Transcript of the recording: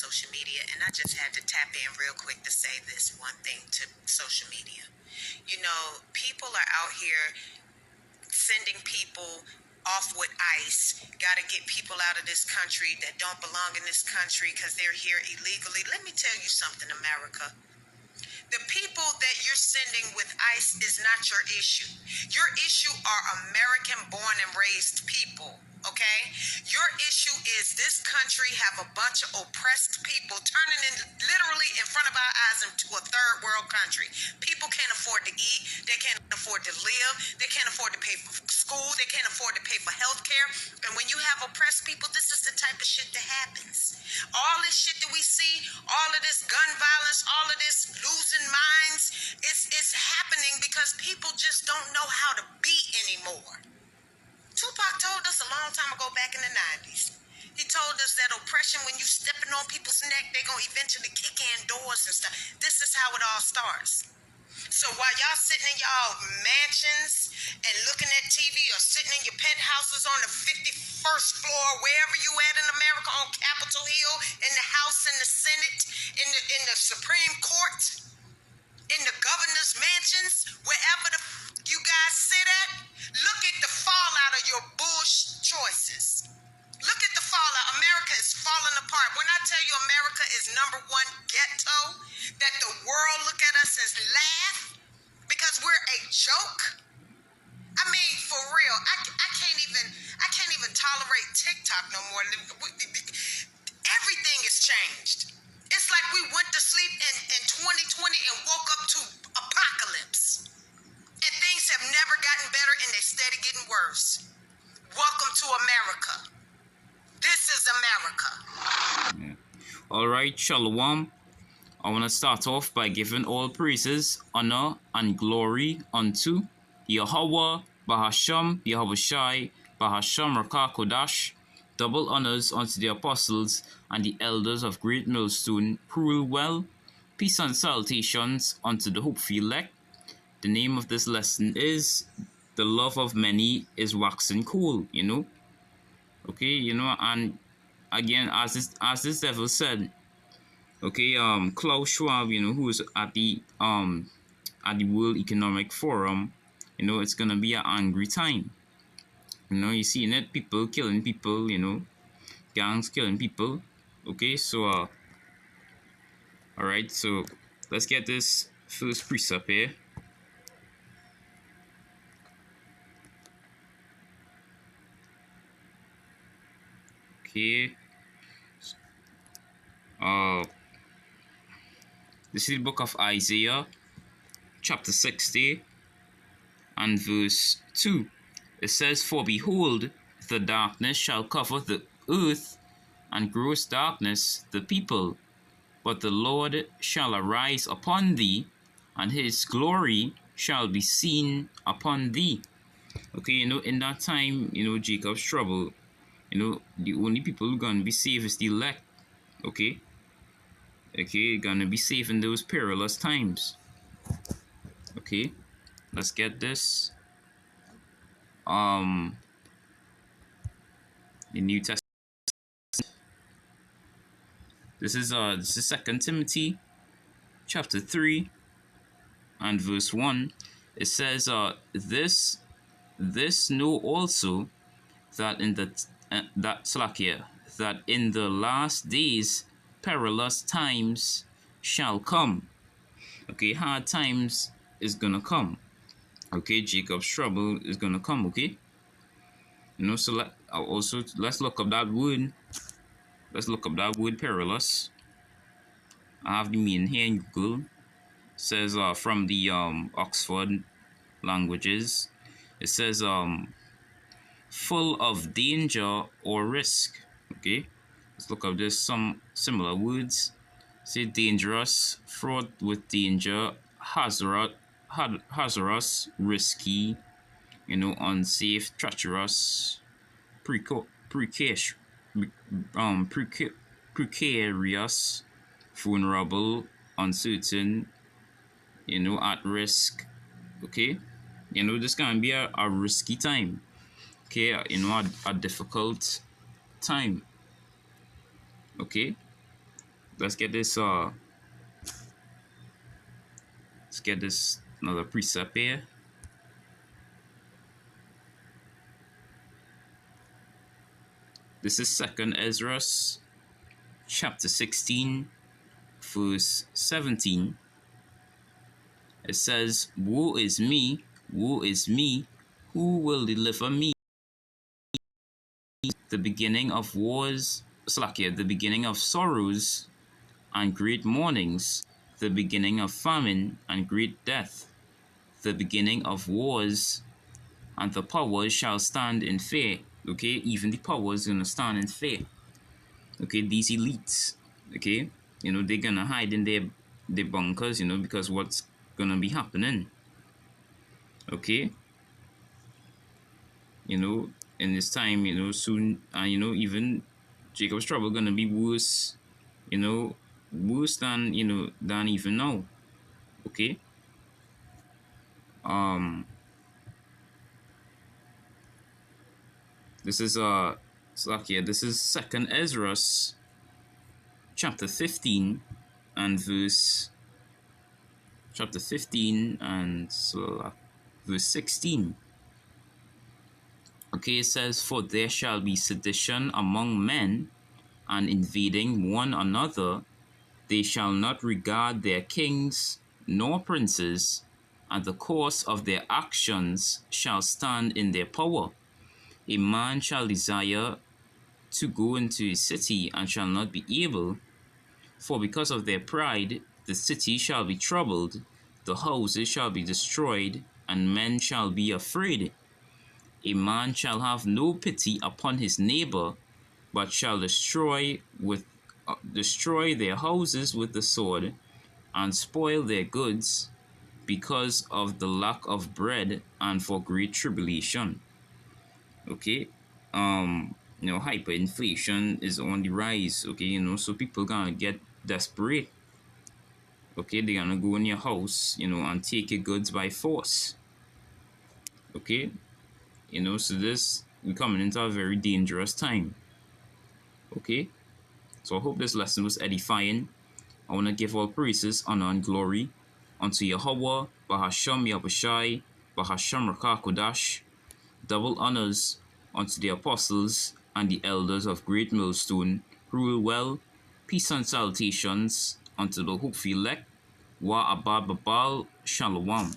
social media, and I just had to tap in real quick to say this one thing to social media. You know, people are out here sending people off with ICE, got to get people out of this country that don't belong in this country because they're here illegally. Let me tell you something, America. The people that you're sending with ICE is not your issue. Your issue are American born and raised people, okay? Your issue is this country have a bunch of oppressed people turning in literally in front of our eyes into a third world country. People can't afford to eat, they can't afford to live, they can't afford to pay for school, they can't afford to pay for health care. And when you have oppressed people, this is the type of shit that happens. All this shit that we see, all of this gun violence, all of this losing minds, it's happening because people just don't know how to be anymore. Tupac told us a long time ago back in the 90s. He told us that oppression, when you stepping on people's neck, they're going to eventually kick in doors and stuff. This is how it all starts. So while y'all sitting in y'all mansions and looking at TV or sitting in your penthouses on the 51st floor, wherever you at in America, on Capitol Hill, in the House and the Senate, in the Supreme Court, in the governor's mansions, wherever you guys sit at, look at the fallout of your bullshit choices. Look at the fallout. America is falling apart. When I tell you America is #1 ghetto, that the world look at us and laugh because we're a joke. I mean, for real, I can't even tolerate TikTok no more. Everything has changed. It's like we went to sleep in 2020 and woke up to apocalypse. And things have never gotten better and they're steady getting worse. Welcome to America. This is America. Yeah. All right, Shalom. I want to start off by giving all praises, honor, and glory unto Yahweh, Bahasham, Yahweh Shai, Bahasham Rakah Kodash. Double honors unto the apostles and the elders of Great Millstone who rule well. Peace and salutations unto the hopeful elect. The name of this lesson is The Love of Many is Waxing Cold, you know. Okay, you know, and again, as this devil said, okay, Klaus Schwab, you know, who is at the World Economic Forum, you know, it's gonna be an angry time. You know, you seeing it, people killing people, you know, gangs killing people. Okay, so all right, so let's get this first precept here. Okay. This is the book of Isaiah, chapter 60, and verse 2. It says, "For behold, the darkness shall cover the earth, and gross darkness the people. But the Lord shall arise upon thee, and his glory shall be seen upon thee." Okay, you know, in that time, you know, Jacob's trouble, you know, the only people who are going to be saved is the elect. Okay? Okay, gonna be safe in those perilous times. Okay, let's get this. The New Testament. This is 2 Timothy chapter 3 and verse 1. It says, this know also that in that in the last days perilous times shall come. Okay, hard times is gonna come. Okay, Jacob's trouble is gonna come. Okay, you know, so let's look up that word. Let's look up that word perilous. I have the meaning here in Google. It says from the Oxford languages. It says full of danger or risk. Okay, let's look up this some similar words. Say dangerous, fraught with danger, hazardous, risky, you know, unsafe, treacherous, precarious, vulnerable, uncertain, you know, at risk. Okay, you know, this can be a risky time. Okay, you know, a difficult time. Okay, let's get this another precept here. This is 2nd Ezra chapter 16 verse 17. It says, woe is me, who will deliver me? The beginning of wars, the beginning of sorrows and great mournings, the beginning of famine and great death, the beginning of wars, and the powers shall stand in fear. Okay, even the powers gonna stand in fear. Okay, these elites, okay, they're gonna hide in their bunkers, because what's gonna be happening. Okay, in this time, soon, and even Jacob's trouble gonna be worse, worse than than even now. Okay. This is this is 2nd Ezra chapter 15 and verse 16. Okay, it says, for there shall be sedition among men, and invading one another. They shall not regard their kings nor princes, and the course of their actions shall stand in their power. A man shall desire to go into a city and shall not be able, for because of their pride the city shall be troubled, the houses shall be destroyed, and men shall be afraid. A man shall have no pity upon his neighbor, but shall destroy their houses with the sword, and spoil their goods, because of the lack of bread and for great tribulation. Okay, hyperinflation is on the rise. Okay, so people gonna get desperate. Okay, they're gonna go in your house, and take your goods by force. Okay, so we're coming into a very dangerous time. Okay, so I hope this lesson was edifying. I want to give all praises, honor, and glory unto Yahweh, Bahasham Yahushai, Bahasham Rakakodash. Double honors unto the apostles and the elders of Great Millstone. Rule well. Peace and salutations unto the hopeful elect. Wa Abba Babal Shalom.